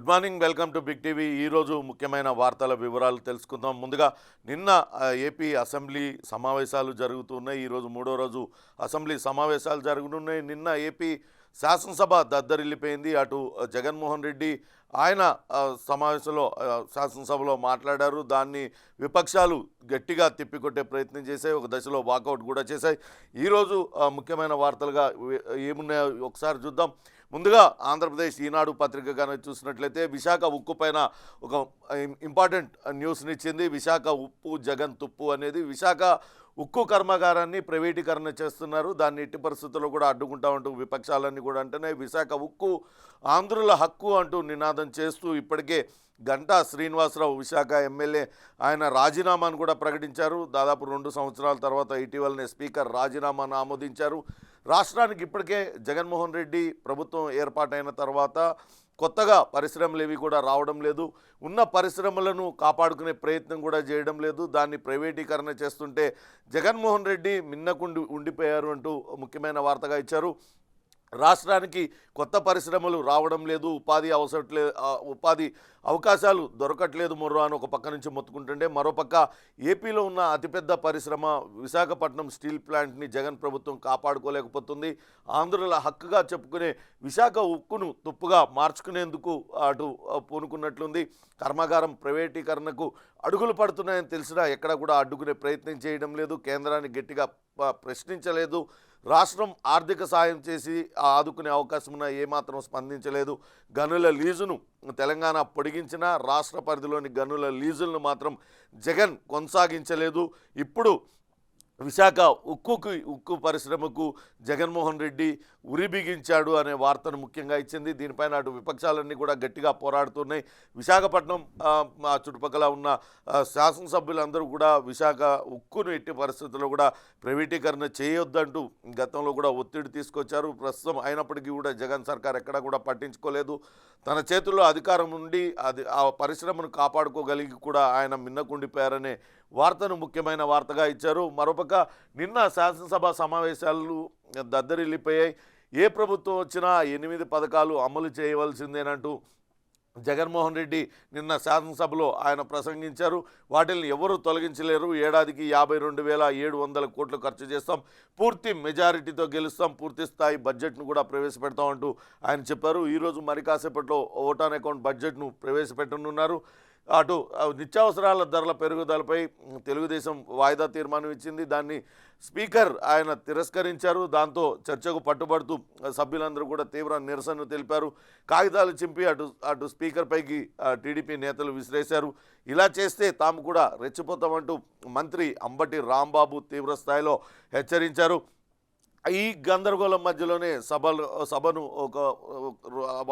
Good morning, welcome to Big TV. ఈరోజు ముఖ్యమైన వార్తల వివరాలు తెలుసుకుందాం. ముందుగా నిన్న ఏపీ అసెంబ్లీ సమావేశాలు జరుగుతున్నాయి. ఈరోజు మూడో రోజు అసెంబ్లీ సమావేశాలు జరుగుతున్నాయి. నిన్న ఏపీ శాసనసభ దద్దరిల్లిపోయింది. అటు జగన్మోహన్ రెడ్డి ఆయన సమావేశంలో శాసనసభలో మాట్లాడారు. దాన్ని విపక్షాలు గట్టిగా తిప్పికొట్టే ప్రయత్నం చేశాయి. ఒక దశలో వాకౌట్ కూడా చేశాయి. ఈరోజు ముఖ్యమైన వార్తలుగా ఏమున్నాయో ఒకసారి చూద్దాం. ముందుగా ఆంధ్రప్రదేశ్ ఈనాడు పత్రిక కనుక చూసినట్లయితే విశాఖ ఉక్కు పైన ఒక ఇంపార్టెంట్ న్యూస్ని ఇచ్చింది. విశాఖ ఉప్పు జగన్ తుప్పు అనేది. విశాఖ ఉక్కు కర్మాగారాన్ని ప్రైవేటీకరణ చేస్తున్నారు. దాన్ని ఎట్టి పరిస్థితుల్లో కూడా అడ్డుకుంటామంటూ విపక్షాలన్నీ కూడా అంటున్నాయి. విశాఖ ఉక్కు ఆంధ్రుల హక్కు అంటూ నినాదం చేస్తూ ఇప్పటికే గంటా శ్రీనివాసరావు విశాఖ ఎమ్మెల్యే ఆయన రాజీనామాను కూడా ప్రకటించారు. దాదాపు 2 సంవత్సరాల తర్వాత ఇటీవలనే స్పీకర్ రాజీనామాను ఆమోదించారు. రాష్ట్రానికి ఇప్పటికే జగన్మోహన్ రెడ్డి ప్రభుత్వం ఏర్పాటైన తర్వాత కొత్తగా పరిశ్రమలు ఏవి కూడా రావడం లేదు. ఉన్న పరిశ్రమలను కాపాడుకునే ప్రయత్నం కూడా చేయడం లేదు. దాన్ని ప్రైవేటీకరణ చేస్తుంటే జగన్మోహన్ రెడ్డి మిన్నకుండి ఉండిపోయారు అంటూ ముఖ్యమైన వార్తగా ఇచ్చారు. రాష్ట్రానికి కొత్త పరిశ్రమలు రావడం లేదు, ఉపాధి అవకాశాలు దొరకట్లేదు మొర్రో అని ఒక పక్క నుంచి మొత్తుకుంటుంటే, మరోపక్క ఏపీలో ఉన్న అతిపెద్ద పరిశ్రమ విశాఖపట్నం స్టీల్ ప్లాంట్ని జగన్ ప్రభుత్వం కాపాడుకోలేకపోతుంది. ఆంధ్రుల హక్కుగా చెప్పుకునే విశాఖ ఉక్కును తుప్పుగా మార్చుకునేందుకు అటు పూనుకున్నట్లుంది. కర్మాగారం ప్రైవేటీకరణకు అడుగులు పడుతున్నాయని తెలిసినా ఎక్కడ కూడా అడ్డుకునే ప్రయత్నం చేయడం లేదు. కేంద్రాన్ని గట్టిగా ప్రశ్నించలేదు. రాష్ట్రం ఆర్థిక సాయం చేసి ఆదుకునే అవకాశం ఉన్న ఏమాత్రం స్పందించలేదు. గనుల లీజును తెలంగాణ పొడిగించిన రాష్ట్ర పరిధిలోని గనుల లీజులను మాత్రం జగన్ కొనసాగించలేదు. ఇప్పుడు విశాఖ ఉక్కు పరిశ్రమకు జగన్మోహన్ రెడ్డి ఉరిబిగించాడు అనే వార్తను ముఖ్యంగా ఇచ్చింది. దీనిపైన అటు విపక్షాలన్నీ కూడా గట్టిగా పోరాడుతున్నాయి. విశాఖపట్నం చుట్టుపక్కల ఉన్న శాసనసభ్యులందరూ కూడా విశాఖ ఉక్కును ఎట్టి పరిస్థితుల్లో కూడా ప్రైవేటీకరణ చేయొద్దంటూ గతంలో కూడా ఒత్తిడి తీసుకొచ్చారు. ప్రస్తుతం అయినప్పటికీ కూడా జగన్ సర్కార్ ఎక్కడా కూడా పట్టించుకోలేదు. తన చేతుల్లో అధికారం ఉండి ఆ పరిశ్రమను కాపాడుకోగలిగి కూడా ఆయన మిన్నకుండిపోయారనే వార్తను ముఖ్యమైన వార్తగా ఇచ్చారు. మరోపక్క నిన్న శాసనసభ సమావేశాలు దద్దరిల్లిపోయాయి. ఏ ప్రభుత్వం వచ్చినా 8 పథకాలు అమలు చేయవలసిందేనంటూ జగన్మోహన్ రెడ్డి నిన్న శాసనసభలో ఆయన ప్రసంగించారు. వాటిని ఎవరూ తొలగించలేరు. ఏడాదికి 52,700 కోట్లు ఖర్చు చేస్తాం, పూర్తి మెజారిటీతో గెలుస్తాం, పూర్తి స్థాయి బడ్జెట్ను కూడా ప్రవేశపెడతామంటూ ఆయన చెప్పారు. ఈరోజు మరి కాసేపట్లో ఓట్ ఆన్ అకౌంట్ బడ్జెట్ను ప్రవేశపెట్టనున్నారు. అటు నిత్యావసరాల ధరల పెరుగుదలపై తెలుగుదేశం వాయిదా తీర్మానం ఇచ్చింది. దాన్ని స్పీకర్ ఆయన తిరస్కరించారు. దాంతో చర్చకు పట్టుబడుతూ సభ్యులందరూ కూడా తీవ్ర నిరసన తెలిపారు. కాగితాలు చింపి అటు స్పీకర్ పైకి టీడీపీ నేతలు విసిరేశారు. ఇలా చేస్తే తాము కూడా రెచ్చిపోతామంటూ మంత్రి అంబటి రాంబాబు తీవ్ర స్థాయిలో హెచ్చరించారు. ఈ గందరగోళం మధ్యలోనే సభను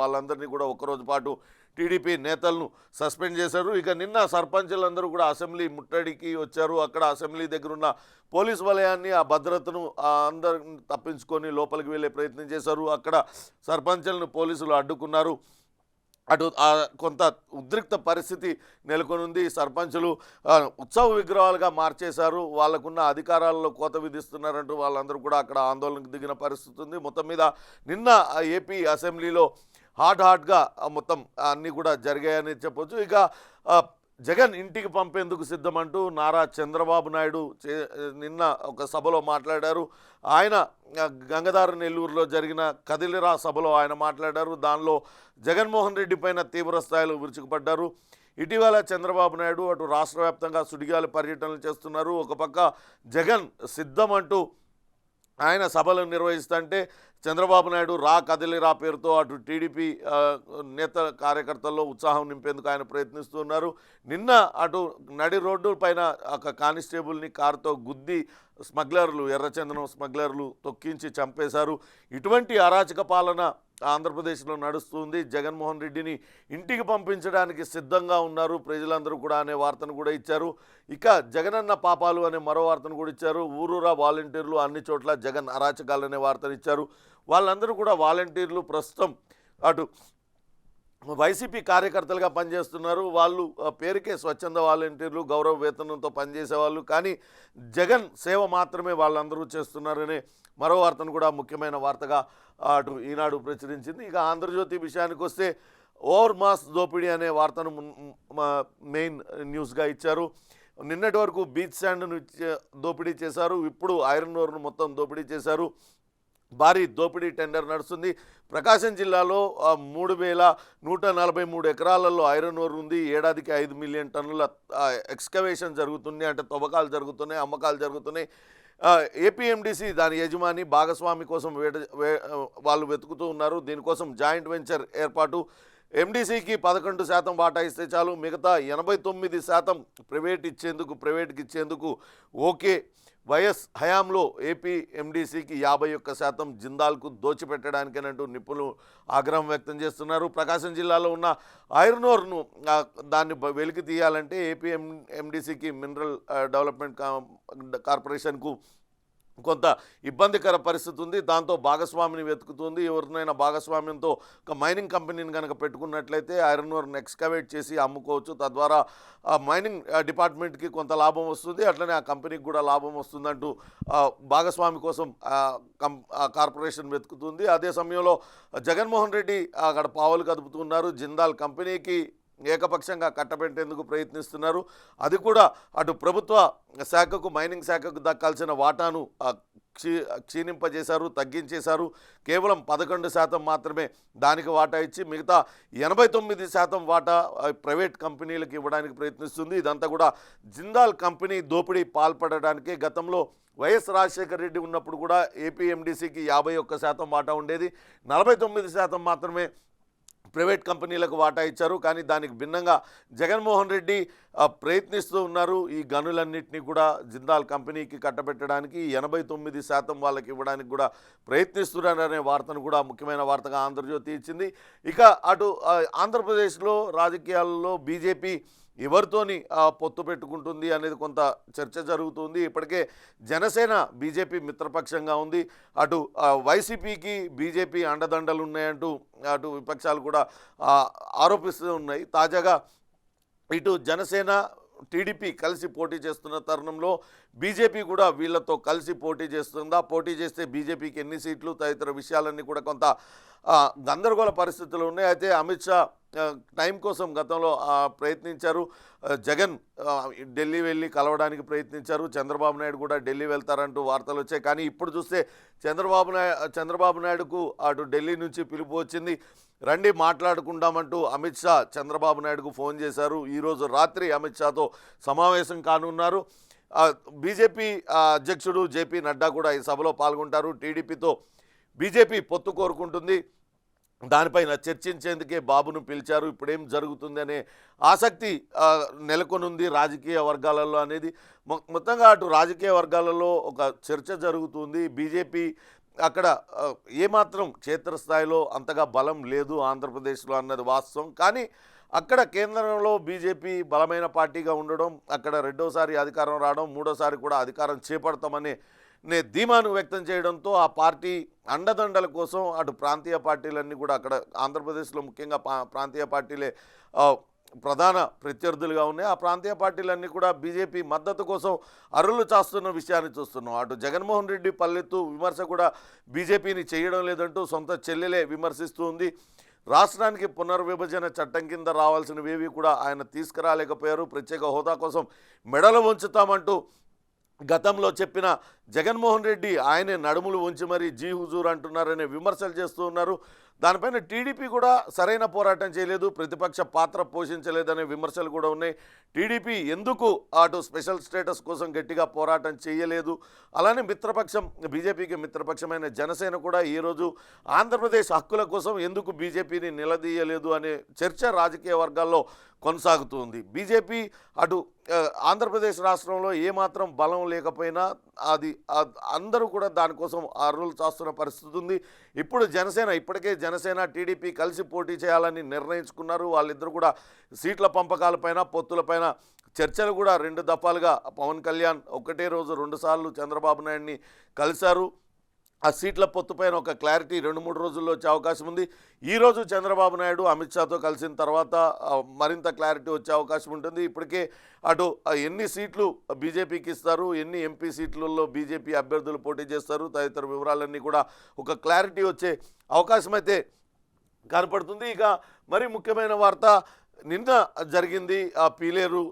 వాళ్ళందరినీ కూడా ఒకరోజు పాటు టీడీపీ నేతలను సస్పెండ్ చేశారు. ఇక నిన్న సర్పంచులందరూ కూడా అసెంబ్లీ ముట్టడికి వచ్చారు. అక్కడ అసెంబ్లీ దగ్గర ఉన్న పోలీస్ వలయాన్ని, ఆ భద్రతను అందరిని తప్పించుకొని లోపలికి వెళ్ళే ప్రయత్నం చేశారు. అక్కడ సర్పంచులను పోలీసులు అడ్డుకున్నారు. అటు కొంత ఉద్రిక్త పరిస్థితి నెలకొనుంది. సర్పంచులు ఉత్సవ విగ్రహాలుగా మార్చేశారు. వాళ్ళకున్న అధికారాలలో కోత విధిస్తున్నారంటూ వాళ్ళందరూ కూడా అక్కడ ఆందోళనకు దిగిన పరిస్థితి ఉంది. మొత్తం మీద నిన్న ఏపీ అసెంబ్లీలో హాట్గా మొత్తం అన్నీ కూడా జరిగాయని చెప్పొచ్చు. ఇక జగన్ ఇంటికి పంపేందుకు సిద్ధమంటూ నారా చంద్రబాబు నాయుడు నిన్న ఒక సభలో మాట్లాడారు. ఆయన గంగధార నెల్లూరులో జరిగిన కదిలిరా సభలో ఆయన మాట్లాడారు. దానిలో జగన్మోహన్ రెడ్డి పైన తీవ్ర స్థాయిలో విరుచుకుపడ్డారు. ఇటీవల చంద్రబాబు నాయుడు అటు రాష్ట్ర వ్యాప్తంగా సుడిగాలి పర్యటనలు చేస్తున్నారు. ఒక పక్క జగన్ సిద్ధమంటూ ఆయన సభలను నిర్వహిస్తుంటే చంద్రబాబు నాయుడు కదిలిరా పేరుతో అటు టీడీపీ నేత కార్యకర్తల్లో ఉత్సాహం నింపేందుకు ఆయన ప్రయత్నిస్తున్నారు. నిన్న అటు నడి రోడ్డు పైన ఒక కానిస్టేబుల్ని కారుతో గుద్ది ఎర్రచందనం స్మగ్లర్లు తొక్కించి చంపేశారు. ఇటువంటి అరాచక పాలన ఆంధ్రప్రదేశ్లో నడుస్తుంది. జగన్మోహన్ రెడ్డిని ఇంటికి పంపించడానికి సిద్ధంగా ఉన్నారు ప్రజలందరూ కూడా అనే వార్తను కూడా ఇచ్చారు. ఇక జగనన్న పాపాలు అనే మరో వార్తను కూడా ఇచ్చారు. ఊరూరా వాలంటీర్లు, అన్ని చోట్ల జగన్ అరాచకాలు అనే వార్తను ఇచ్చారు. వాళ్ళందరూ కూడా వాలంటీర్లు ప్రస్తుతం అటు వైసీపీ కార్యకర్తలుగా పనిచేస్తున్నారు. వాళ్ళు పేరుకే స్వచ్ఛంద వాలంటీర్లు, గౌరవ వేతనంతో పనిచేసేవాళ్ళు. కానీ జగన్ సేవ మాత్రమే వాళ్ళందరూ చేస్తున్నారనే మరో వార్తను కూడా ముఖ్యమైన వార్తగా అటు ఈనాడు ప్రచురించింది. ఇక ఆంధ్రజ్యోతి విషయానికి వస్తే ఓవర్ మాస్ దోపిడీ అనే వార్తను మెయిన్ న్యూస్గా ఇచ్చారు. నిన్నటి వరకు బీచ్ శాండ్ను దోపిడీ చేశారు, ఇప్పుడు ఐరన్ ఓర్ను మొత్తం దోపిడీ చేశారు. భారీ దోపిడీ టెండర్ నడుస్తుంది. ప్రకాశం జిల్లాలో 3,143 ఎకరాలలో ఐరన్ ఓర్ ఉంది. ఏడాదికి 5 మిలియన్ టన్నుల ఎక్స్కవేషన్ జరుగుతుంది, అంటే తవ్వకాలు జరుగుతున్నాయి, అమ్మకాలు జరుగుతున్నాయి. ఏపీఎండిసి దాని యజమాని భాగస్వామి కోసం వాళ్ళు వెతుకుతూ ఉన్నారు. దీనికోసం జాయింట్ వెంచర్ ఏర్పాటు. ఎండిసికి 11% వాటా ఇస్తే చాలు, మిగతా 89% ప్రైవేట్కి ఇచ్చేందుకు ఓకే. వైఎస్ హయాంలో ఏపీ ఎండిసికి 51% జిందాల్కు దోచిపెట్టడానికేనంటూ నిపుణులు ఆగ్రహం వ్యక్తం చేస్తున్నారు. ప్రకాశం జిల్లాలో ఉన్న ఐరన్ ఓర్ను దాన్ని వెలికి తీయాలంటే ఏపీ ఎండిసికి మినరల్ డెవలప్మెంట్ కార్పొరేషన్కు కొంత ఇబ్బందికర పరిస్థితి ఉంది. దాంతో భాగస్వామిని వెతుకుతుంది. ఎవరినైనా భాగస్వామ్యంతో ఒక మైనింగ్ కంపెనీని కనుక పెట్టుకున్నట్లయితే ఐరన్ ఓర్ని ఎక్స్కవేట్ చేసి అమ్ముకోవచ్చు. తద్వారా ఆ మైనింగ్ డిపార్ట్మెంట్కి కొంత లాభం వస్తుంది, అట్లనే ఆ కంపెనీకి కూడా లాభం వస్తుందంటూ భాగస్వామి కోసం కార్పొరేషన్ వెతుకుతుంది. అదే సమయంలో జగన్మోహన్ రెడ్డి అక్కడ పావులు కదుపుతున్నారు. జిందాల్ కంపెనీకి ఏకపక్షంగా కట్టబెట్టేందుకు ప్రయత్నిస్తున్నారు. అది కూడా అటు ప్రభుత్వ శాఖకు, మైనింగ్ శాఖకు దక్కాల్సిన వాటాను క్షీణింపజేశారు, తగ్గించేశారు. కేవలం 11% మాత్రమే దానికి వాటా ఇచ్చి మిగతా 89% వాటా ప్రైవేట్ కంపెనీలకు ఇవ్వడానికి ప్రయత్నిస్తుంది. ఇదంతా కూడా జిందాల్ కంపెనీ దోపిడీ పాల్పడడానికే. గతంలో వైఎస్ రాజశేఖర రెడ్డి ఉన్నప్పుడు కూడా ఏపీఎండిసికి 51% వాటా ఉండేది, 49% మాత్రమే ప్రైవేట్ కంపెనీలకు వాటా ఇచ్చారు. కానీ దానికి భిన్నంగా జగన్మోహన్ రెడ్డి ప్రయత్నిస్తూ ఉన్నారు. ఈ గనులన్నింటినీ కూడా జిందాల్ కంపెనీకి కట్టబెట్టడానికి 89% వాళ్ళకి ఇవ్వడానికి కూడా ప్రయత్నిస్తున్నారనే వార్తను కూడా ముఖ్యమైన వార్తగా ఆంధ్రజ్యోతి ఇచ్చింది. ఇక అటు ఆంధ్రప్రదేశ్లో రాజకీయాల్లో బీజేపీ ఎవరితోని పొత్తు పెట్టుకుంటుంది అనేది కొంత చర్చ జరుగుతుంది. ఇప్పటికే జనసేన బీజేపీ మిత్రపక్షంగా ఉంది. అటు వైసీపీకి బీజేపీ అండదండలు ఉన్నాయంటూ అటు విపక్షాలు కూడా ఆరోపిస్తూ ఉన్నాయి. తాజాగా ఇటు జనసేన టీడీపీ కలిసి పోటీ చేస్తున్న తరుణంలో బీజేపీ కూడా వీళ్ళతో కలిసి పోటీ చేస్తుందా, పోటీ చేస్తే బీజేపీకి ఎన్ని సీట్లు తదితర విషయాలన్నీ కూడా కొంత గందరగోళ పరిస్థితులు ఉన్నాయి. అయితే అమిత్ షా టైం కోసం గతంలో ప్రయత్నించారు. జగన్ ఢిల్లీ వెళ్ళి కలవడానికి ప్రయత్నించారు. చంద్రబాబు నాయుడు కూడా ఢిల్లీ వెళ్తారంటూ వార్తలు వచ్చాయి. కానీ ఇప్పుడు చూస్తే చంద్రబాబు నాయుడుకు అటు ఢిల్లీ నుంచి పిలుపు వచ్చింది. రండి మాట్లాడుకుందామంటూ అమిత్ షా చంద్రబాబు నాయుడుకు ఫోన్ చేశారు. ఈరోజు రాత్రి అమిత్ షాతో సమావేశం కానున్నారు. బీజేపీ అధ్యక్షుడు జేపీ నడ్డా కూడా ఈ సభలో పాల్గొంటారు. టీడీపీతో బీజేపీ పొత్తు కోరుకుంటుంది. దానిపైన చర్చించేందుకే బాబును పిలిచారు. ఇప్పుడేం జరుగుతుంది అనే ఆసక్తి నెలకొనుంది రాజకీయ వర్గాలలో అనేది. మొత్తంగా అటు రాజకీయ వర్గాలలో ఒక చర్చ జరుగుతుంది. బీజేపీ అక్కడ ఏమాత్రం క్షేత్రస్థాయిలో అంతగా బలం లేదు ఆంధ్రప్రదేశ్లో అన్నది వాస్తవం. కానీ అక్కడ కేంద్రంలో బీజేపీ బలమైన పార్టీగా ఉండడం, అక్కడ రెండోసారి అధికారం రావడం, మూడోసారి కూడా అధికారం చేపడతామనే ధీమాను వ్యక్తం చేయడంతో ఆ పార్టీ అండదండల కోసం అటు ప్రాంతీయ పార్టీలన్నీ కూడా అక్కడ ఆంధ్రప్రదేశ్లో ముఖ్యంగా ప్రాంతీయ పార్టీలే ప్రధాన ప్రత్యర్థులుగా ఉన్నాయి. ఆ ప్రాంతీయ పార్టీలన్నీ కూడా బీజేపీ మద్దతు కోసం అరులు చాస్తున్న విషయాన్ని చూస్తున్నాం. అటు జగన్మోహన్ రెడ్డి పల్లెత్తు విమర్శ కూడా బీజేపీని చేయడం లేదంటూ సొంత చెల్లెలే విమర్శిస్తూ ఉంది. రాష్ట్రానికి పునర్విభజన చట్టం కింద రావాల్సినవేవి కూడా ఆయన తీసుకురాలేకపోయారు. ప్రత్యేక హోదా కోసం మెడలు వంచుతామంటూ గతంలో చెప్పిన జగన్మోహన్ రెడ్డి ఆయనే నడుములు ఉంచి మరీ జీ హుజూర్ అంటున్నారనే విమర్శలు చేస్తూ ఉన్నారు. దానిపైన టీడీపీ కూడా సరైన పోరాటం చేయలేదు, ప్రతిపక్ష పాత్ర పోషించలేదనే విమర్శలు కూడా ఉన్నాయి. టీడీపీ ఎందుకు అటు స్పెషల్ స్టేటస్ కోసం గట్టిగా పోరాటం చేయలేదు? అలానే మిత్రపక్షం బీజేపీకి మిత్రపక్షమైన జనసేన కూడా ఈరోజు ఆంధ్రప్రదేశ్ హక్కుల కోసం ఎందుకు బీజేపీని నిలదీయలేదు అనే చర్చ రాజకీయ వర్గాల్లో కొనసాగుతుంది. బీజేపీ అటు ఆంధ్రప్రదేశ్ రాష్ట్రంలో ఏమాత్రం బలం లేకపోయినా అది అందరూ కూడా దానికోసం అర్రులు చాస్తున్న పరిస్థితి ఉంది. ఇప్పుడు ఇప్పటికే జనసేన టీడీపీ కలిసి పోటీ చేయాలని నిర్ణయించుకున్నారు. వాళ్ళిద్దరూ కూడా సీట్ల పంపకాలపైన పొత్తులపైన చర్చలు కూడా 2 దఫాలుగా పవన్ కళ్యాణ్ ఒకటే రోజు 2 సార్లు చంద్రబాబు నాయుడిని కలిశారు. ఆ సీట్ల పొత్తుపైన ఒక క్లారిటీ 2-3 రోజుల్లో వచ్చే అవకాశం ఉంది. ఈరోజు చంద్రబాబు నాయుడు అమిత్ షాతో కలిసిన తర్వాత మరింత క్లారిటీ వచ్చే అవకాశం ఉంటుంది. ఇప్పటికే అటు ఎన్ని సీట్లు బీజేపీకి ఇస్తారు, ఎన్ని ఎంపీ సీట్లలో బీజేపీ అభ్యర్థులు పోటీ చేస్తారు తదితర వివరాలన్నీ కూడా ఒక క్లారిటీ వచ్చే అవకాశం అయితే కనపడుతుంది. ఇక మరి ముఖ్యమైన వార్త నిన్న జరిగింది పీలేరు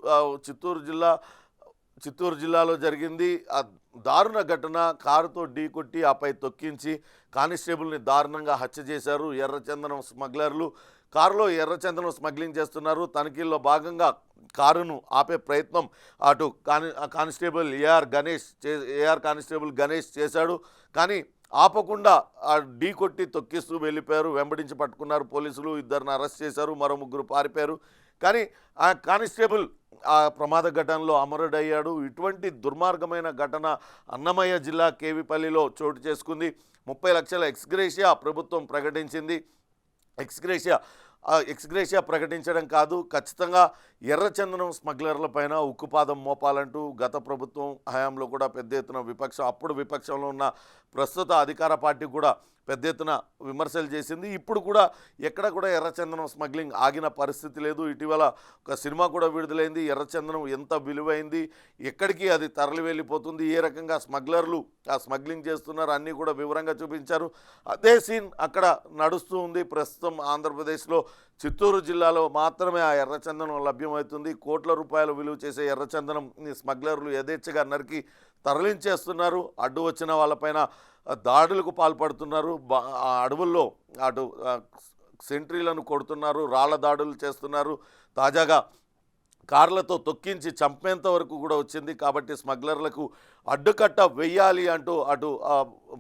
చిత్తూరు జిల్లాలో జరిగింది. ఆ దారుణ ఘటన, కారుతో ఢీకొట్టి ఆపై తొక్కించి కానిస్టేబుల్ని దారుణంగా హత్య చేశారు ఎర్రచందనం స్మగ్లర్లు. కారులో ఎర్రచందనం స్మగ్లింగ్ చేస్తున్నారు. తనిఖీల్లో భాగంగా కారును ఆపే ప్రయత్నం అటు కానిస్టేబుల్ ఏఆర్ కానిస్టేబుల్ గణేష్ చేశాడు. కానీ ఆపకుండా ఢీకొట్టి తొక్కిస్తూ వెళ్ళిపోయారు. వెంబడించి పట్టుకున్నారు పోలీసులు. ఇద్దరిని అరెస్ట్ చేశారు, మరో ముగ్గురు పారిపోయారు. కానీ ఆ కానిస్టేబుల్ ఆ ప్రమాద ఘటనలో అమరుడయ్యాడు. ఇటువంటి దుర్మార్గమైన ఘటన అన్నమయ్య జిల్లా కేవీపల్లిలో చోటు చేసుకుంది. 30 లక్షల ఎక్స్గ్రేషియా ప్రభుత్వం ప్రకటించింది. ఎక్స్గ్రేషియా ప్రకటించడం కాదు, ఖచ్చితంగా ఎర్రచందనం స్మగ్లర్ల పైన ఉక్కుపాదం మోపాలంటూ గత ప్రభుత్వం హయాంలో కూడా పెద్ద ఎత్తున అప్పుడు విపక్షంలో ఉన్న ప్రస్తుత అధికార పార్టీ కూడా పెద్ద ఎత్తున విమర్శలు చేసింది. ఇప్పుడు కూడా ఎక్కడ కూడా ఎర్రచందనం స్మగ్లింగ్ ఆగిన పరిస్థితి లేదు. ఇటీవల ఒక సినిమా కూడా విడుదలైంది. ఎర్రచందనం ఎంత విలువైంది, ఎక్కడికి అది తరలి వెళ్ళిపోతుంది, ఏ రకంగా స్మగ్లర్లు ఆ స్మగ్లింగ్ చేస్తున్నారు అన్నీ కూడా వివరంగా చూపించారు. అదే సీన్ అక్కడ నడుస్తూ ఉంది. ప్రస్తుతం ఆంధ్రప్రదేశ్లో చిత్తూరు జిల్లాలో మాత్రమే ఆ ఎర్రచందనం లభ్యమవుతుంది. కోట్ల రూపాయలు విలువ చేసే ఎర్రచందనం స్మగ్లర్లు యథేచ్ఛగా నరికి తరలించేస్తున్నారు. అడ్డు వచ్చిన వాళ్ళపైన దాడులకు పాల్పడుతున్నారు. ఆ అడవుల్లో అటు సెంట్రీలను కొడుతున్నారు, రాళ్ల దాడులు చేస్తున్నారు. తాజాగా కార్లతో తొక్కించి చంపేంత వరకు కూడా వచ్చింది. కాబట్టి స్మగ్లర్లకు అడ్డుకట్ట వెయ్యాలి అంటూ అటు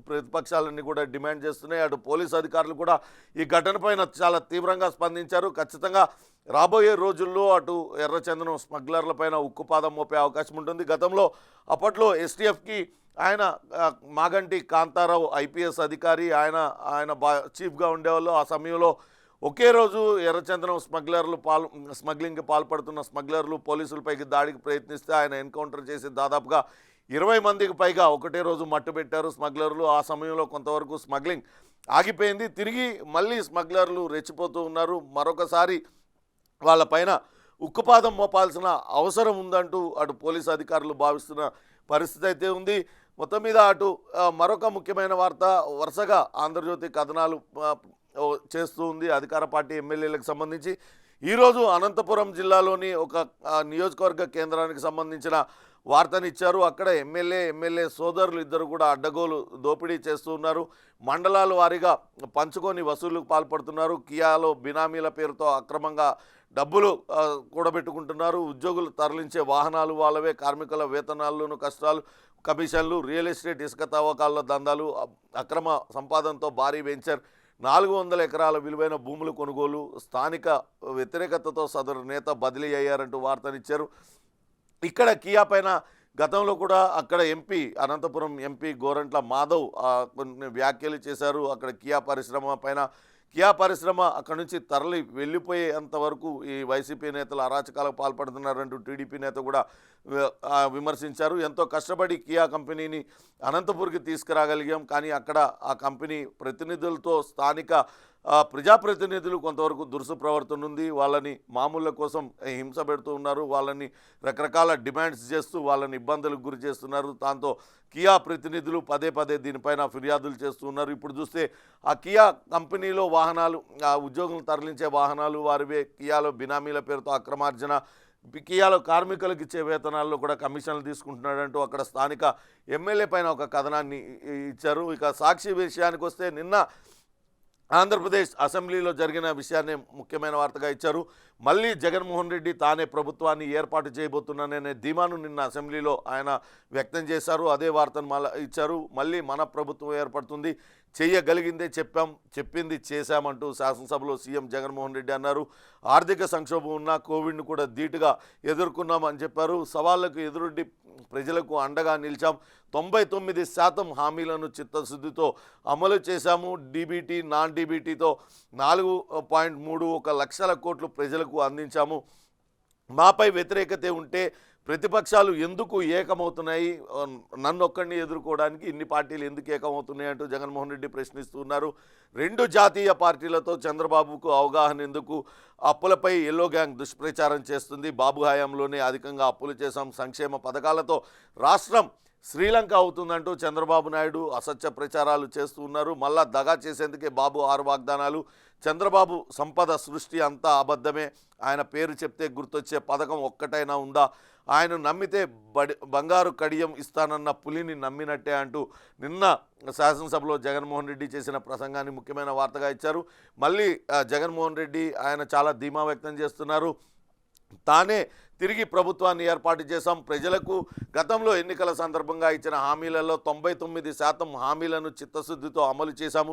ప్రతిపక్షాలన్నీ కూడా డిమాండ్ చేస్తున్నాయి. అటు పోలీసు అధికారులు కూడా ఈ ఘటనపైన చాలా తీవ్రంగా స్పందించారు. ఖచ్చితంగా రాబోయే రోజుల్లో అటు ఎర్రచందనం స్మగ్లర్లపైన ఉక్కుపాదం మోపే అవకాశం ఉంటుంది. గతంలో అప్పట్లో ఎస్టీఎఫ్కి ఆయన మాగంటి కాంతారావు ఐపీఎస్ అధికారి, ఆయన చీఫ్గా ఉండేవాళ్ళు. ఆ సమయంలో ఒకే రోజు ఎర్రచందనం స్మగ్లింగ్కి పాల్పడుతున్న స్మగ్లర్లు పోలీసులపైకి దాడికి ప్రయత్నిస్తే ఆయన ఎన్కౌంటర్ చేసి దాదాపుగా 20 మందికి పైగా ఒకటే రోజు మట్టుబెట్టారు స్మగ్లర్లు. ఆ సమయంలో కొంతవరకు స్మగ్లింగ్ ఆగిపోయింది. తిరిగి మళ్ళీ స్మగ్లర్లు రెచ్చిపోతూ ఉన్నారు. మరొకసారి వాళ్ళపైన ఉక్కుపాదం మోపాల్సిన అవసరం ఉందంటూ అటు పోలీసు అధికారులు భావిస్తున్న పరిస్థితి అయితే ఉంది. మొత్తం మీద అటు మరొక ముఖ్యమైన వార్త, వరుసగా ఆంధ్రజ్యోతి కథనాలు చేస్తూ ఉంది అధికార పార్టీ ఎమ్మెల్యేలకు సంబంధించి. ఈరోజు అనంతపురం జిల్లాలోని ఒక నియోజకవర్గ కేంద్రానికి సంబంధించిన వార్తనిచ్చారు. అక్కడ ఎమ్మెల్యే సోదరులు ఇద్దరు కూడా అడ్డగోలు దోపిడీ చేస్తూ ఉన్నారు. మండలాల వారీగా పంచుకొని వసూలుకు పాల్పడుతున్నారు. కియాలో బినామీల పేరుతో అక్రమంగా డబ్బులు కూడబెట్టుకుంటున్నారు. ఉద్యోగులు తరలించే వాహనాలు వాళ్ళవే, కార్మికుల వేతనాల్లోనూ కష్టాలు, కమిషన్లు, రియల్ ఎస్టేట్, ఇసుక తవ్వకాల్లో దందాలు, అక్రమ సంపాదనతో భారీ వెంచర్, 400 ఎకరాల విలువైన భూములు కొనుగోలు, స్థానిక వ్యతిరేకతతో సదరు నేత బదిలీ అయ్యారంటూ వార్తనిచ్చారు. ఇక్కడ కియా పైన గతంలో కూడా అక్కడ అనంతపురం ఎంపీ గోరంట్ల మాధవ్ కొన్ని వ్యాఖ్యలు చేశారు. అక్కడ కియా పరిశ్రమ అక్కడి నుంచి తరలి వెళ్ళిపోయేంత వరకు ఈ వైసీపీ నేతలు అరాచకాలకు పాల్పడుతున్నారంటూ టీడీపీ నేత కూడా విమర్శించారు. ఎంతో కష్టపడి కియా కంపెనీని అనంతపూర్కి తీసుకురాగలిగాం, కానీ అక్కడ ఆ కంపెనీ ప్రతినిధులతో స్థానిక ప్రజాప్రతినిధులు కొంతవరకు దురుసు ప్రవర్తన ఉంది. వాళ్ళని మామూళ్ళ కోసం హింస పెడుతూ ఉన్నారు. వాళ్ళని రకరకాల డిమాండ్స్ చేస్తూ వాళ్ళని ఇబ్బందులకు గురి చేస్తున్నారు. దాంతో కియా ప్రతినిధులు పదే దీనిపైన ఫిర్యాదులు చేస్తూ ఉన్నారు. ఇప్పుడు చూస్తే ఆ కియా కంపెనీలో వాహనాలు, ఆ ఉద్యోగులను తరలించే వాహనాలు వారివే, కియాలో బినామీల పేరుతో అక్రమార్జన, కియాలో కార్మికులకు ఇచ్చే వేతనాల్లో కూడా కమిషన్లు తీసుకుంటున్నాడంటూ అక్కడ స్థానిక ఎమ్మెల్యే పైన ఒక కథనాన్ని ఇచ్చారు. ఇక సాక్షి విషయానికి వస్తే నిన్న ఆంధ్రప్రదేశ్ అసెంబ్లీలో జరిగిన విషయాన్ని ముఖ్యమైన వార్తగా ఇచ్చారు. మళ్ళీ జగన్మోహన్ రెడ్డి తానే ప్రభుత్వాన్ని ఏర్పాటు చేయబోతున్నాననే ధీమాను నిన్న అసెంబ్లీలో ఆయన వ్యక్తం చేశారు. అదే వార్తను ఇచ్చారు. మళ్ళీ మన ప్రభుత్వం ఏర్పడుతుంది, చేయగలిగిందే చెప్పాం, చెప్పింది చేశామంటూ శాసనసభలో సీఎం జగన్మోహన్ రెడ్డి అన్నారు. ఆర్థిక సంక్షోభం ఉన్న కోవిడ్ను కూడా ధీటుగా ఎదుర్కొన్నామని చెప్పారు. సవాళ్లకు ఎదురొడ్డి ప్రజలకు అండగా నిలిచాం. 99% హామీలను చిత్తశుద్ధితో అమలు చేశాము. డీబీటీ, నాన్ డీబీటీతో 4.31 లక్షల కోట్లు ప్రజలకు అందించాము. మాపై వ్యతిరేకత ఉంటే ప్రతిపక్షాలు ఎందుకు ఏకమవుతున్నాయి, నన్నొక్కడిని ఎదుర్కోవడానికి ఇన్ని పార్టీలు ఎందుకు ఏకమవుతున్నాయి అంటూ జగన్మోహన్ రెడ్డి ప్రశ్నిస్తున్నారు. 2 జాతీయ పార్టీలతో చంద్రబాబుకు అవగాహన ఎందుకు, అప్పులపై ఎల్లో గ్యాంగ్ దుష్ప్రచారం చేస్తుంది, బాబు హయాంలోనే అధికంగా అప్పులు చేశాం, సంక్షేమ పథకాలతో రాష్ట్రం శ్రీలంక అవుతుందంటూ చంద్రబాబు నాయుడు అసత్య ప్రచారాలు చేస్తూ ఉన్నారు. మళ్ళా దగా చేసేందుకే బాబు 6 వాగ్దానాలు. చంద్రబాబు సంపద సృష్టి అంతా అబద్ధమే. ఆయన పేరు చెప్తే గుర్తొచ్చే పథకం ఒక్కటైనా ఉందా? ఆయన నమ్మితే బంగారు కడియం ఇస్తానన్న పులిని నమ్మినట్టే అంటూ నిన్న శాసనసభలో జగన్మోహన్ రెడ్డి చేసిన ప్రసంగాన్ని ముఖ్యమైన వార్తగా ఇచ్చారు. మళ్ళీ జగన్మోహన్ రెడ్డి ఆయన చాలా ధీమా వ్యక్తం చేస్తున్నారు. తానే తిరిగి ప్రభుత్వాన్ని ఏర్పాటు చేశాం. ప్రజలకు గతంలో ఎన్నికల సందర్భంగా ఇచ్చిన హామీలలో 99% హామీలను చిత్తశుద్ధితో అమలు చేశాము.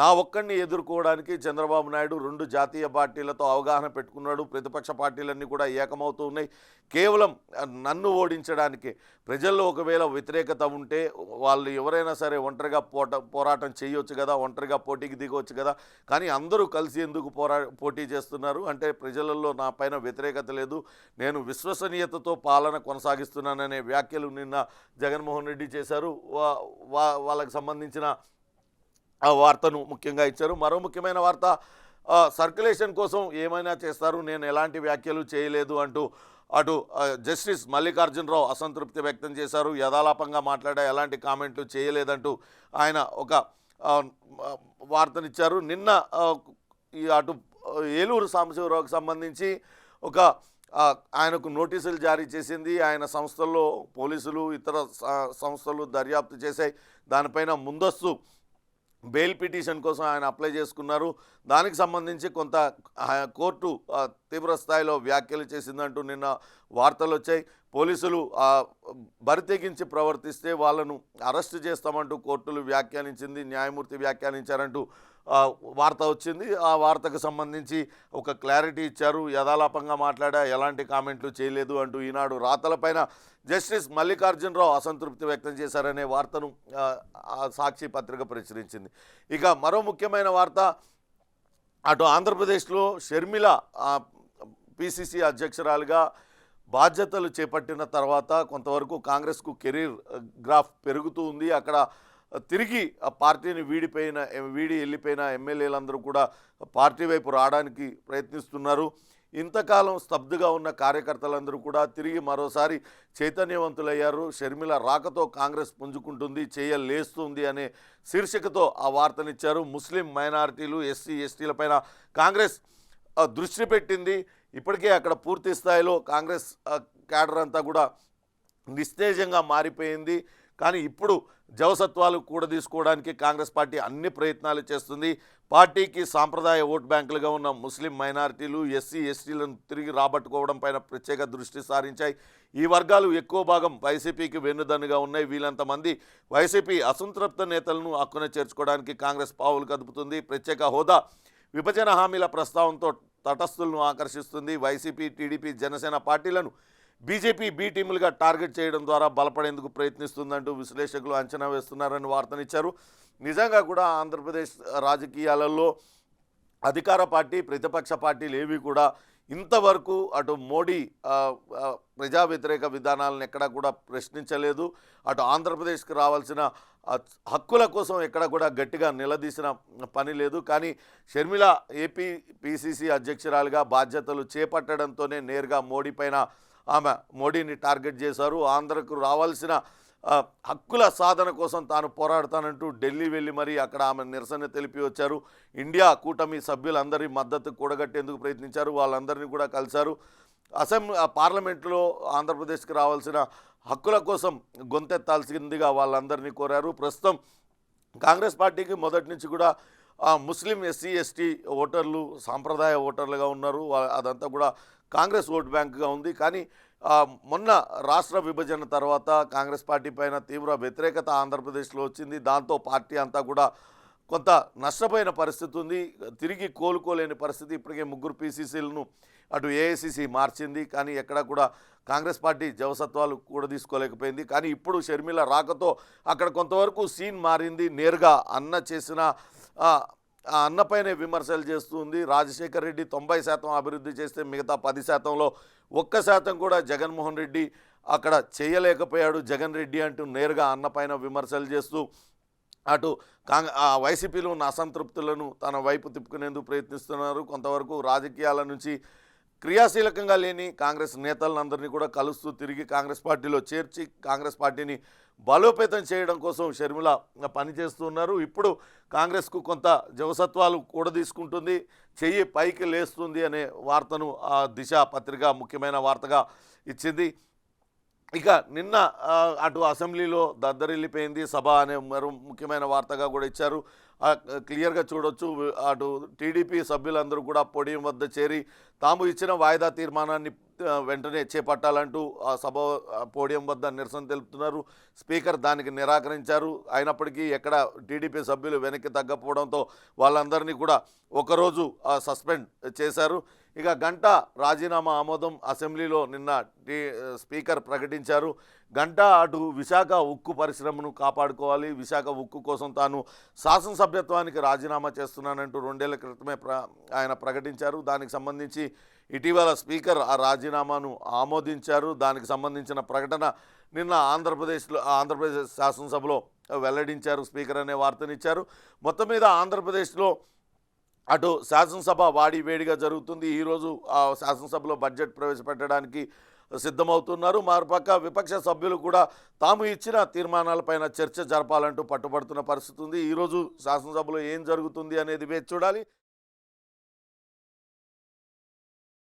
నా ఒక్కడిని ఎదుర్కోవడానికి చంద్రబాబు నాయుడు 2 జాతీయ పార్టీలతో అవగాహన పెట్టుకున్నాడు. ప్రతిపక్ష పార్టీలన్నీ కూడా ఏకమవుతూ ఉన్నాయి. కేవలం నన్ను ఓడించడానికి. ప్రజల్లో ఒకవేళ వ్యతిరేకత ఉంటే వాళ్ళు ఎవరైనా సరే ఒంటరిగా పోరాటం చేయొచ్చు కదా, ఒంటరిగా పోటీకి దిగవచ్చు కదా. కానీ అందరూ కలిసి ఎందుకు పోటీ చేస్తున్నారు అంటే ప్రజలలో నా పైన వ్యతిరేకత లేదు, నేను విశ్వసనీయతతో పాలన కొనసాగిస్తున్నాననే వ్యాఖ్యలు నిన్న జగన్మోహన్ రెడ్డి చేశారు. వాళ్ళకి సంబంధించిన ఆ వార్తను ముఖ్యంగా ఇచ్చారు. మరో ముఖ్యమైన వార్త, సర్క్యులేషన్ కోసం ఏమైనా చేస్తారు, నేను ఎలాంటి వ్యాఖ్యలు చేయలేదు అంటూ అటు జస్టిస్ మల్లికార్జునరావు అసంతృప్తి వ్యక్తం చేశారు. యథాలాపంగా మాట్లాడే ఎలాంటి కామెంట్లు చేయలేదంటూ ఆయన ఒక వార్తనిచ్చారు. నిన్న అటు ఏలూరు సాంబశివరావుకు సంబంధించి ఒక ఆయనకు నోటీసులు జారీ చేసింది. ఆయన సంస్థల్లో పోలీసులు ఇతర సంస్థలు దర్యాప్తు చేశాయి. దానిపైన ముందస్తు బెయిల్ పిటిషన్ కోసం ఆయన అప్లై చేసుకున్నారు. దానికి సంబంధించి కొంత కోర్టు తీవ్ర స్థాయిలో వ్యాఖ్యలు చేసిందంటూ నిన్న వార్తలు వచ్చాయి. పోలీసులు బరితెగించి ప్రవర్తిస్తే వాళ్ళను అరెస్ట్ చేస్తామంటూ కోర్టులు వ్యాఖ్యానించింది, న్యాయమూర్తి వ్యాఖ్యానించారంటూ వార్త వచ్చింది. ఆ వార్తకు సంబంధించి ఒక క్లారిటీ ఇచ్చారు. యథాలాపంగా మాట్లాడా, ఎలాంటి కామెంట్లు చేయలేదు అంటూ ఈనాడు రాతలపైన జస్టిస్ మల్లికార్జునరావు అసంతృప్తి వ్యక్తం చేశారనే వార్తను సాక్షి పత్రిక ప్రచురించింది. ఇక మరో ముఖ్యమైన వార్త, అటు ఆంధ్రప్రదేశ్లో షర్మిల పిసిసి అధ్యక్షురాలుగా బాధ్యతలు చేపట్టిన తర్వాత కొంతవరకు కాంగ్రెస్కు కెరీర్ గ్రాఫ్ పెరుగుతూ ఉంది. అక్కడ తిరిగి ఆ పార్టీని వీడి వెళ్ళిపోయిన ఎమ్మెల్యేలందరూ కూడా పార్టీ వైపు రావడానికి ప్రయత్నిస్తున్నారు. ఇంతకాలం స్తబ్దుగా ఉన్న కార్యకర్తలందరూ కూడా తిరిగి మరోసారి చైతన్యవంతులయ్యారు. షర్మిల రాకతో కాంగ్రెస్ పుంజుకుంటుంది, చేయలేస్తుంది అనే శీర్షికతో ఆ వార్తనిచ్చారు. ముస్లిం మైనారిటీలు, ఎస్సీ ఎస్టీలపైన కాంగ్రెస్ దృష్టి పెట్టింది. ఇప్పటికే అక్కడ పూర్తి స్థాయిలో కాంగ్రెస్ క్యాడర్ అంతా కూడా నిస్తేజంగా మారిపోయింది. కానీ ఇప్పుడు జవసత్వాలు కూడా తీసుకోవడానికి కాంగ్రెస్ పార్టీ అన్ని ప్రయత్నాలు చేస్తుంది. పార్టీకి సాంప్రదాయ ఓట్ బ్యాంకులుగా ఉన్న ముస్లిం మైనారిటీలు, ఎస్సీ ఎస్టీలను తిరిగి రాబట్టుకోవడం పైన ప్రత్యేక దృష్టి సారించాయి. ఈ వర్గాలు ఎక్కువ భాగం వైసీపీకి వెన్నుదన్నుగా ఉన్నాయి. వీళ్ళంతమంది వైసీపీ అసంతృప్త నేతలను హక్కున చేర్చుకోవడానికి కాంగ్రెస్ పావులు కదుపుతుంది. ప్రత్యేక హోదా, విభజన హామీల ప్రస్తావనతో తటస్థులను ఆకర్షిస్తుంది. వైసీపీ, టీడీపీ, జనసేన పార్టీలను బీజేపీ బి టీములుగా టార్గెట్ చేయడం ద్వారా బలపడేందుకు ప్రయత్నిస్తుందంటూ విశ్లేషకులు అంచనా వేస్తున్నారని వార్తనిచ్చారు. నిజంగా కూడా ఆంధ్రప్రదేశ్ రాజకీయాలలో అధికార పార్టీ, ప్రతిపక్ష పార్టీలు ఏవి కూడా ఇంతవరకు అటు మోడీ ప్రజా వ్యతిరేక విధానాలను ఎక్కడా కూడా ప్రశ్నించలేదు. అటు ఆంధ్రప్రదేశ్కి రావాల్సిన హక్కుల కోసం ఎక్కడ కూడా గట్టిగా నిలదీసిన పని లేదు. కానీ షర్మిల ఏపీ పిసిసి అధ్యక్షురాలుగా బాధ్యతలు చేపట్టడంతోనే నేరుగా మోడీ పైన మోడీని టార్గెట్ చేశారు. ఆంధ్రకు రావాల్సిన హక్కుల సాధన కోసం తాను పోరాడతానంటూ ఢిల్లీ వెళ్ళి మరీ అక్కడ ఆమె నిరసన తెలిపి వచ్చారు. ఇండియా కూటమి సభ్యులందరి మద్దతు కూడగట్టేందుకు ప్రయత్నించారు. వాళ్ళందరినీ కూడా కలిశారు. పార్లమెంట్లో ఆంధ్రప్రదేశ్కి రావాల్సిన హక్కుల కోసం గొంతెత్తాల్సిందిగా వాళ్ళందరినీ కోరారు. ప్రస్తుతం కాంగ్రెస్ పార్టీకి మొదటి నుంచి కూడా ముస్లిం, ఎస్సీ ఎస్టీ ఓటర్లు సాంప్రదాయ ఓటర్లుగా ఉన్నారు. అదంతా కూడా కాంగ్రెస్ ఓట్ బ్యాంక్గా ఉంది. కానీ మొన్న రాష్ట్ర విభజన తర్వాత కాంగ్రెస్ పార్టీ పైన తీవ్ర వ్యతిరేకత ఆంధ్రప్రదేశ్లో వచ్చింది. దాంతో పార్టీ అంతా కూడా కొంత నష్టపోయిన పరిస్థితి ఉంది. తిరిగి కోలుకోలేని పరిస్థితి. ఇప్పటికే 3 పీసీసీలను అటు ఏఐసీసీ మార్చింది. కానీ ఎక్కడా కూడా కాంగ్రెస్ పార్టీ జవసత్వాలు కూడా తీసుకోలేకపోయింది. కానీ ఇప్పుడు షర్మిల రాకతో అక్కడ కొంతవరకు సీన్ మారింది. నేరుగా అన్న చేసిన అన్నపైనే విమర్శలు చేస్తుంది. రాజశేఖర్ రెడ్డి 90% అభివృద్ధి చేస్తే మిగతా 10%లో 1% కూడా జగన్మోహన్ రెడ్డి అక్కడ చేయలేకపోయాడు జగన్ రెడ్డి అంటూ నేరుగా అన్నపైన విమర్శలు చేస్తూ అటు వైసీపీలో ఉన్న అసంతృప్తులను తన వైపు తిప్పుకునేందుకు ప్రయత్నిస్తున్నారు. కొంతవరకు రాజకీయాల నుంచి క్రియాశీలకంగా లేని కాంగ్రెస్ నేతలందరినీ కూడా కలుస్తూ తిరిగి కాంగ్రెస్ పార్టీలో చేర్చి కాంగ్రెస్ పార్టీని బలోపేతం చేయడం కోసం షర్మిల పనిచేస్తున్నారు. ఇప్పుడు కాంగ్రెస్కు కొంత జవసత్వాలు కూడా తీసుకుంటుంది, చెయ్యి పైకి లేస్తుంది అనే వార్తను దిశ పత్రిక ముఖ్యమైన వార్తగా ఇచ్చింది. ఇక నిన్న అటు అసెంబ్లీలో దద్దరిల్లిపోయింది సభ అనే మరో ముఖ్యమైన వార్తగా కూడా ఇచ్చారు. క్లియర్గా చూడొచ్చు. అటు టీడీపీ సభ్యులందరూ కూడా పోడియం వద్ద చేరి తాము ఇచ్చిన వాయిదా తీర్మానాన్ని వెంటనే చేపట్టాలంటూ ఆ సభ పోడియం వద్ద నిరసన తెలుపుతున్నారు. స్పీకర్ దానికి నిరాకరించారు. అయినప్పటికీ ఎక్కడ టీడీపీ సభ్యులు వెనక్కి తగ్గకపోవడంతో వాళ్ళందరినీ కూడా ఒకరోజు సస్పెండ్ చేశారు. ఇక గంటా రాజీనామా ఆమోదం అసెంబ్లీలో నిన్న స్పీకర్ ప్రకటించారు. గంటా అటు విశాఖ ఉక్కు పరిశ్రమను కాపాడుకోవాలి, విశాఖ ఉక్కు కోసం తాను శాసనసభ్యత్వానికి రాజీనామా చేస్తున్నానంటూ 2 ఏళ్ల క్రితమే ఆయన ప్రకటించారు. దానికి సంబంధించి ఇటీవల స్పీకర్ ఆ రాజీనామాను ఆమోదించారు. దానికి సంబంధించిన ప్రకటన నిన్న ఆంధ్రప్రదేశ్ శాసనసభలో వెల్లడించారు. స్పీకర్ అనే వార్తనిచ్చారు. మొత్తం మీద ఆంధ్రప్రదేశ్లో అటు శాసనసభ వాడి వేడిగా జరుగుతుంది. ఈరోజు శాసనసభలో బడ్జెట్ ప్రవేశపెట్టడానికి సిద్ధమవుతున్నారు. మరోపక్క విపక్ష సభ్యులు కూడా తాము ఇచ్చిన తీర్మానాలపైన చర్చ జరపాలంటూ పట్టుబడుతున్న పరిస్థితి ఉంది. ఈరోజు శాసనసభలో ఏం జరుగుతుంది అనేది వేచి చూడాలి.